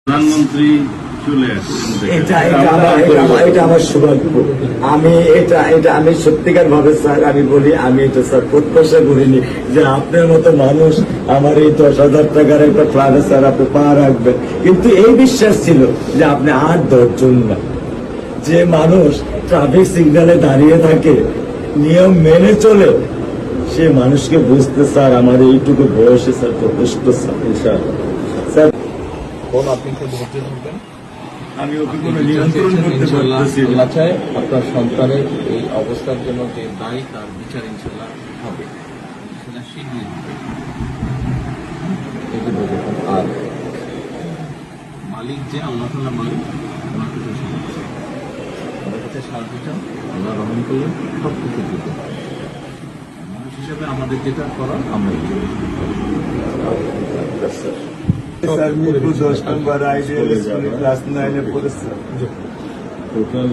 প্রধানমন্ত্রী চলে আসছেন, এটা আমার সৌভাগ্য। আমি সত্যিকার ভাবে স্যার আমি বলি, আমি এটা স্যার প্রত্যাশা করিনি যে আপনার মতো মানুষ আমার এই 10,000 টাকার একটা ফ্ল্যাটে স্যার আপনি পা রাখবেন, কিন্তু এই বিশ্বাস ছিল যে আপনি আর 10 জন না। যে মানুষ ট্রাফিক সিগন্যালে দাঁড়িয়ে থাকে, নিয়ম মেনে চলে, সে মানুষকে বুঝতে স্যার আমার এইটুকু বয়সে স্যার যথেষ্ট স্যার। আপনি একটু ধৈর্য ধরবেন। আমি ওকে কোনো নিয়ন্ত্রণ করতে পারতেছি না। আল্লাহ চায় আপনার সন্তানের এই অবস্থার জন্য যে দায়ী তার বিচার ইনশাল্লাহ হবে, সেটা শিখিয়ে দিবে। আর মালিক যে আল্লাহ তাআলা মালিক, ওনার কাছে সাহায্য চাই, ওনার কাছে সাহায্য চান। আল্লাহ রহম করলেন, সব কিছু দিতে পারে। মানুষ হিসেবে আমাদের যেটা করার আমরা স্যার মিরপুর 10 নম্বর আইডিয়াল স্কুলে ক্লাস 9-এ পড়েছে। টোটাল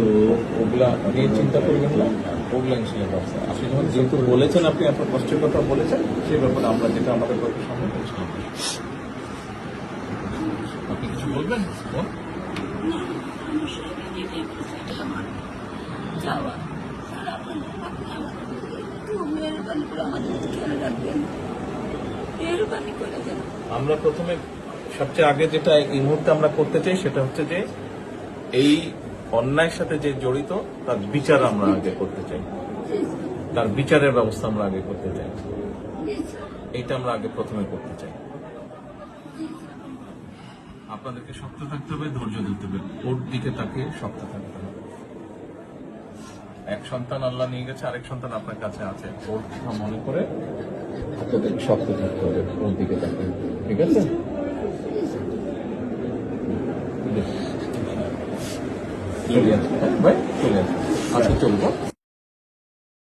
ওগুলা নিয়ে চিন্তা করবেন না, ওগুলা ইনশাল্লাহ ব্যবস্থা। আপনি যখন যেহেতু বলেছেন, আপনি আপনার কষ্টের কথা বলেছেন, সেই ব্যাপারে আমরা যেটা আমাদের পক্ষে সম্ভব করেছিলাম। আপনি কিছু বলবেন? আমরা প্রথমে সবচেয়ে আগে যেটা এই মুহূর্তে আমরা করতে চাই সেটা হচ্ছে যে এই অন্যায়ের সাথে যে জড়িত তার বিচার আমরা আগে করতে চাই, তার বিচারের ব্যবস্থা আমরা আগে করতে চাই। এইটা আমরা আগে প্রথমে করতে চাই। আপনাদেরকে শক্ত থাকতে হবে, ধৈর্য ধরতে হবে, ওর দিকে তাকে শক্ত থাকতে হবে। এক সন্তান আল্লাহ নিয়ে গেছে, আরেক সন্তান আপনার কাছে আছে, ওর কথা মনে করে আপনাদেরকে শক্ত থাকতে হবে, ওর দিকে তাকে। ঠিক আছে? চলে আসবে, ভাই চলে আসবে, আজকে চলবো।